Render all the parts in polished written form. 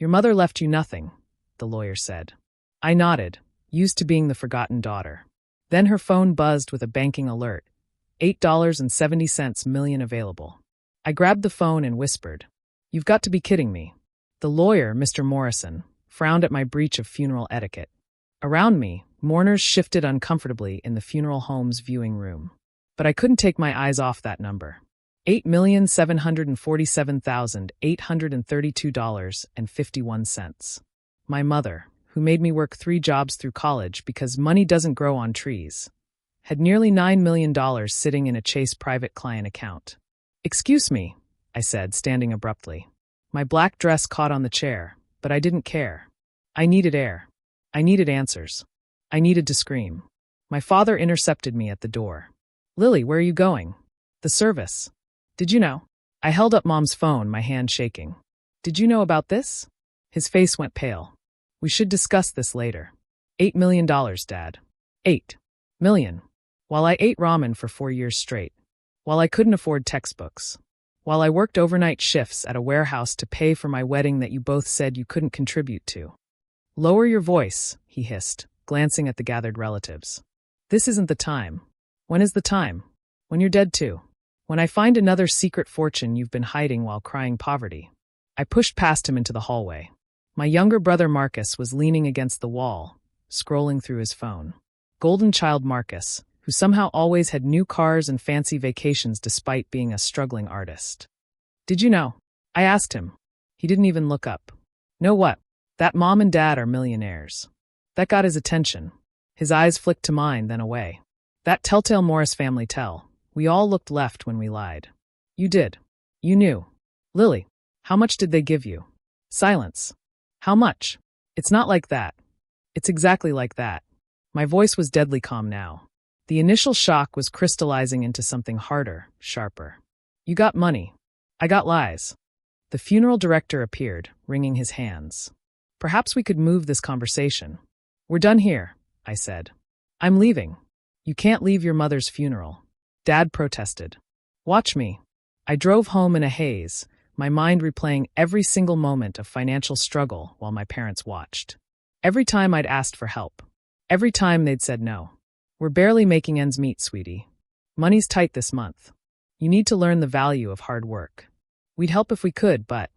Your mother left you nothing, the lawyer said. I nodded, used to being the forgotten daughter. Then her phone buzzed with a banking alert. $8.70 million available. I grabbed the phone and whispered, "You've got to be kidding me." The lawyer, Mr. Morrison, frowned at my breach of funeral etiquette. Around me, mourners shifted uncomfortably in the funeral home's viewing room. But I couldn't take my eyes off that number. $8,747,832.51. My mother, who made me work 3 jobs through college because money doesn't grow on trees, had nearly $9 million sitting in a Chase private client account. "Excuse me," I said, standing abruptly. My black dress caught on the chair, but I didn't care. I needed air. I needed answers. I needed to scream. My father intercepted me at the door. "Lily, where are you going?" "The service." "Did you know?" I held up Mom's phone, my hand shaking. "Did you know about this?" His face went pale. "We should discuss this later." $8 million, Dad. $8 million. While I ate ramen for 4 years straight. While I couldn't afford textbooks. While I worked overnight shifts at a warehouse to pay for my wedding that you both said you couldn't contribute to. "Lower your voice," he hissed, glancing at the gathered relatives. "This isn't the time." "When is the time?" "When you're dead too. When I find another secret fortune you've been hiding while crying poverty." I pushed past him into the hallway. My younger brother Marcus was leaning against the wall, scrolling through his phone. Golden child Marcus, who somehow always had new cars and fancy vacations despite being a struggling artist. "Did you know?" I asked him. He didn't even look up. "Know what?" "That Mom and Dad are millionaires." That got his attention. His eyes flicked to mine, then away. That telltale Morris family tell. We all looked left when we lied. "You did. You knew." "Lily, how much did they give you?" Silence. "How much?" "It's not like that." "It's exactly like that." My voice was deadly calm now. The initial shock was crystallizing into something harder, sharper. "You got money. I got lies." The funeral director appeared, wringing his hands. "Perhaps we could move this conversation." "We're done here," I said. "I'm leaving." "You can't leave your mother's funeral," Dad protested. "Watch me." I drove home in a haze, my mind replaying every single moment of financial struggle while my parents watched. Every time I'd asked for help. Every time they'd said no. "We're barely making ends meet, sweetie. Money's tight this month. You need to learn the value of hard work." "We'd help if we could, but..."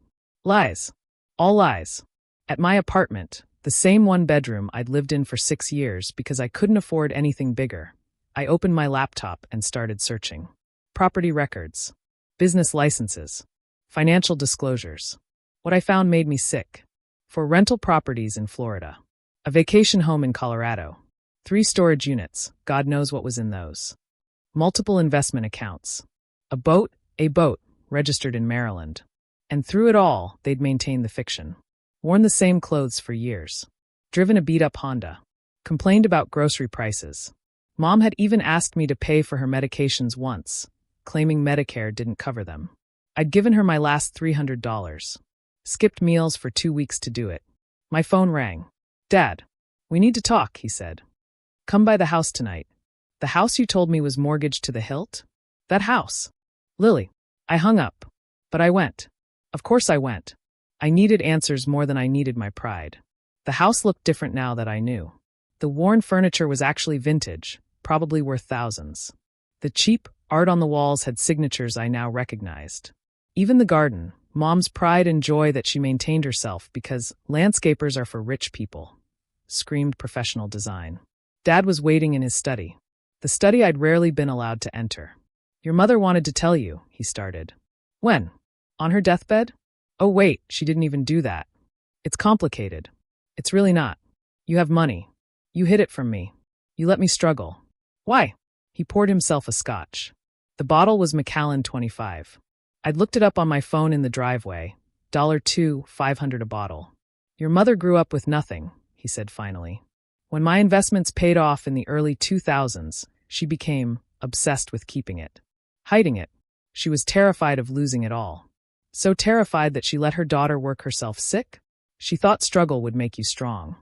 Lies. All lies. At my apartment, the same 1-bedroom I'd lived in for 6 years because I couldn't afford anything bigger, I opened my laptop and started searching. Property records. Business licenses. Financial disclosures. What I found made me sick. 4 rental properties in Florida. A vacation home in Colorado. 3 storage units, God knows what was in those. Multiple investment accounts. A boat, registered in Maryland. And through it all, they'd maintained the fiction. Worn the same clothes for years. Driven a beat-up Honda. Complained about grocery prices. Mom had even asked me to pay for her medications once, claiming Medicare didn't cover them. I'd given her my last $300. Skipped meals for 2 weeks to do it. My phone rang. "Dad, we need to talk," he said. "Come by the house tonight." "The house you told me was mortgaged to the hilt?" "That house." "Lily." I hung up. But I went. Of course I went. I needed answers more than I needed my pride. The house looked different now that I knew. The worn furniture was actually vintage, probably worth thousands. The cheap art on the walls had signatures I now recognized. Even the garden, Mom's pride and joy that she maintained herself because landscapers are for rich people, screamed professional design. Dad was waiting in his study. The study I'd rarely been allowed to enter. "Your mother wanted to tell you," he started. "When? On her deathbed?" "Oh wait, she didn't even do that." "It's complicated." "It's really not. You have money. You hid it from me. You let me struggle." "Why?" He poured himself a scotch. The bottle was Macallan 25. I'd looked it up on my phone in the driveway. $2, $500 a bottle. "Your mother grew up with nothing," he said finally. "When my investments paid off in the early 2000s, she became obsessed with keeping it. Hiding it. She was terrified of losing it all. So terrified that she let her daughter work herself sick? She thought struggle would make you strong.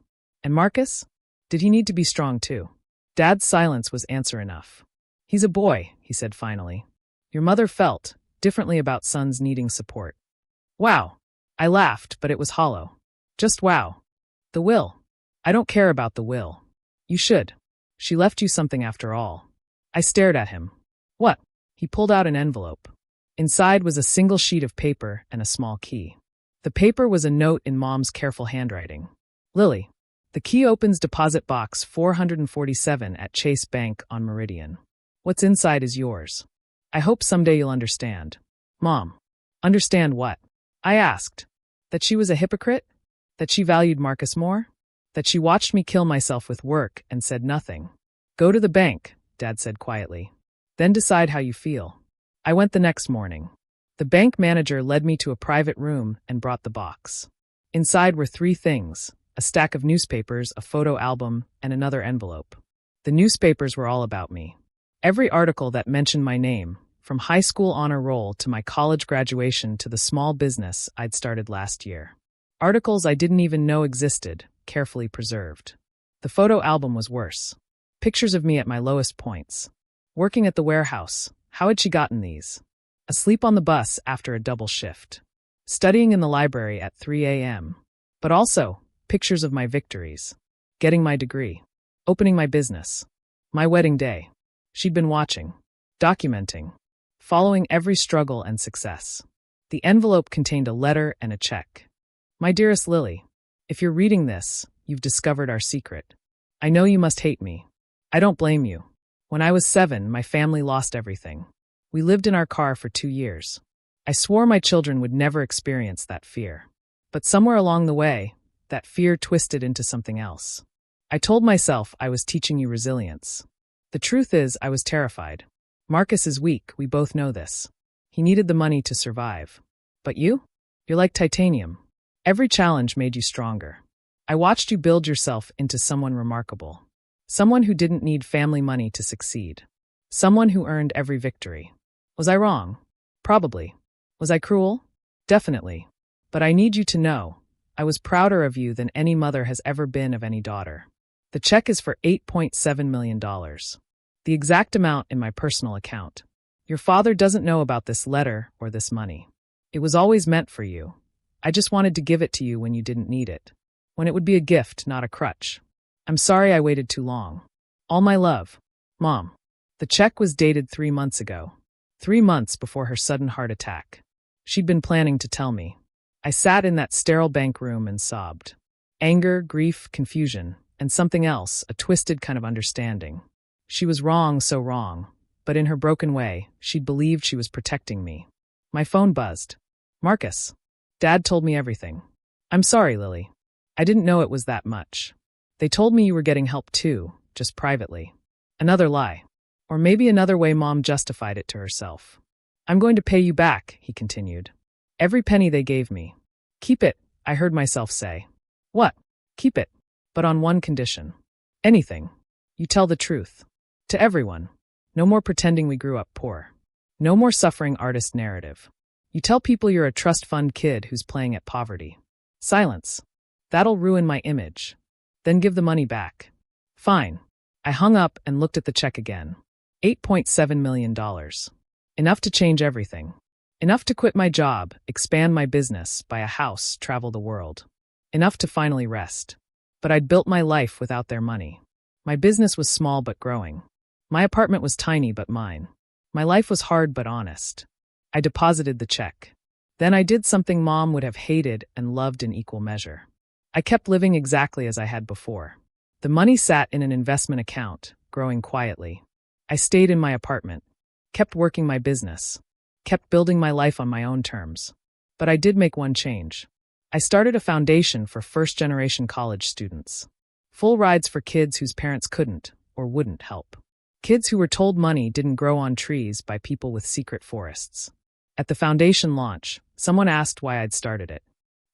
And Marcus? Did he need to be strong too?" Dad's silence was answer enough. "He's a boy," he said finally. "Your mother felt differently about sons needing support." Wow. I laughed, but it was hollow. Just wow. The will. I don't care about the will. You should. She left you something after all. I stared at him. What? He pulled out an envelope. Inside was a single sheet of paper and a small key. The paper was a note in Mom's careful handwriting. Lily, the key opens deposit box 447 at Chase Bank on Meridian. What's inside is yours. I hope someday you'll understand. Mom. Understand what? I asked. That she was a hypocrite? That she valued Marcus more? That she watched me kill myself with work and said nothing? Go to the bank, Dad said quietly. Then decide how you feel. I went the next morning. The bank manager led me to a private room and brought the box. Inside were 3 things: a stack of newspapers, a photo album, and another envelope. The newspapers were all about me. Every article that mentioned my name, from high school honor roll to my college graduation to the small business I'd started last year. Articles I didn't even know existed, carefully preserved. The photo album was worse. Pictures of me at my lowest points. Working at the warehouse. How had she gotten these? Asleep on the bus after a double shift. Studying in the library at 3 a.m. But also, pictures of my victories. Getting my degree. Opening my business. My wedding day. She'd been watching. Documenting. Following every struggle and success. The envelope contained a letter and a check. My dearest Lily, if you're reading this, you've discovered our secret. I know you must hate me. I don't blame you. When I was 7, my family lost everything. We lived in our car for 2 years. I swore my children would never experience that fear. But somewhere along the way, that fear twisted into something else. I told myself I was teaching you resilience. The truth is, I was terrified. Marcus is weak, we both know this. He needed the money to survive. But you? You're like titanium. Every challenge made you stronger. I watched you build yourself into someone remarkable. Someone who didn't need family money to succeed. Someone who earned every victory. Was I wrong? Probably. Was I cruel? Definitely. But I need you to know, I was prouder of you than any mother has ever been of any daughter. The check is for $8.7 million. The exact amount in my personal account. Your father doesn't know about this letter or this money. It was always meant for you. I just wanted to give it to you when you didn't need it. When it would be a gift, not a crutch. I'm sorry I waited too long. All my love. Mom. The check was dated 3 months ago. 3 months before her sudden heart attack. She'd been planning to tell me. I sat in that sterile bank room and sobbed. Anger, grief, confusion, and something else, a twisted kind of understanding. She was wrong, so wrong. But in her broken way, she'd believed she was protecting me. My phone buzzed. Marcus. Dad told me everything. I'm sorry, Lily. I didn't know it was that much. They told me you were getting help too, just privately. Another lie. Or maybe another way Mom justified it to herself. I'm going to pay you back, he continued. Every penny they gave me. Keep it, I heard myself say. What? Keep it. But on one condition. Anything. You tell the truth. To everyone. No more pretending we grew up poor. No more suffering artist narrative. You tell people you're a trust fund kid who's playing at poverty. Silence. That'll ruin my image. Then give the money back. Fine. I hung up and looked at the check again. $8.7 million. Enough to change everything. Enough to quit my job, expand my business, buy a house, travel the world. Enough to finally rest. But I'd built my life without their money. My business was small but growing. My apartment was tiny but mine. My life was hard but honest. I deposited the check. Then I did something Mom would have hated and loved in equal measure. I kept living exactly as I had before. The money sat in an investment account, growing quietly. I stayed in my apartment, kept working my business, kept building my life on my own terms. But I did make one change. I started a foundation for first-generation college students. Full rides for kids whose parents couldn't or wouldn't help. Kids who were told money didn't grow on trees by people with secret forests. At the foundation launch, someone asked why I'd started it.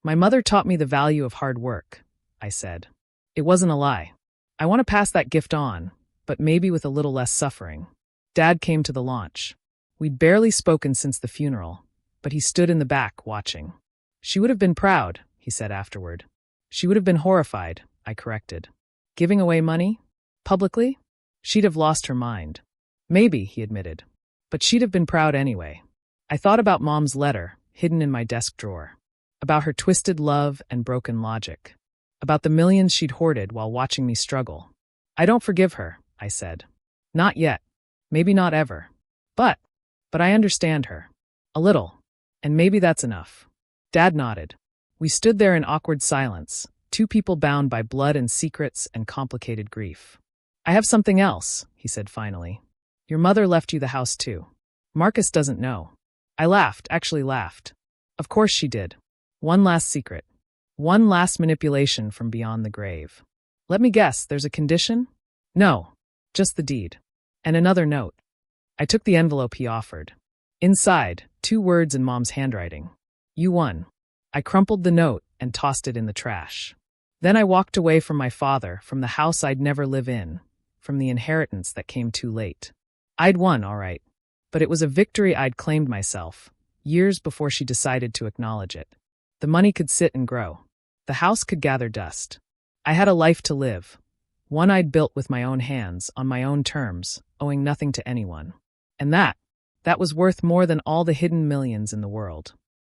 My mother taught me the value of hard work, I said. It wasn't a lie. I want to pass that gift on, but maybe with a little less suffering. Dad came to the launch. We'd barely spoken since the funeral, but he stood in the back watching. She would have been proud, he said afterward. She would have been horrified, I corrected. Giving away money? Publicly? She'd have lost her mind. Maybe, he admitted. But she'd have been proud anyway. I thought about Mom's letter, hidden in my desk drawer. about her twisted love and broken logic, about the millions she'd hoarded while watching me struggle. I don't forgive her, I said. Not yet. Maybe not ever. But I understand her. A little. And maybe that's enough. Dad nodded. We stood there in awkward silence, two people bound by blood and secrets and complicated grief. I have something else, he said finally. Your mother left you the house too. Marcus doesn't know. I laughed, actually laughed. Of course she did. One last secret. One last manipulation from beyond the grave. Let me guess, there's a condition? No, just the deed. And another note. I took the envelope he offered. Inside, 2 words in Mom's handwriting. You won. I crumpled the note and tossed it in the trash. Then I walked away from my father, from the house I'd never live in, from the inheritance that came too late. I'd won, all right. But it was a victory I'd claimed myself, years before she decided to acknowledge it. The money could sit and grow. The house could gather dust. I had a life to live, one I'd built with my own hands, on my own terms, owing nothing to anyone. And that was worth more than all the hidden millions in the world.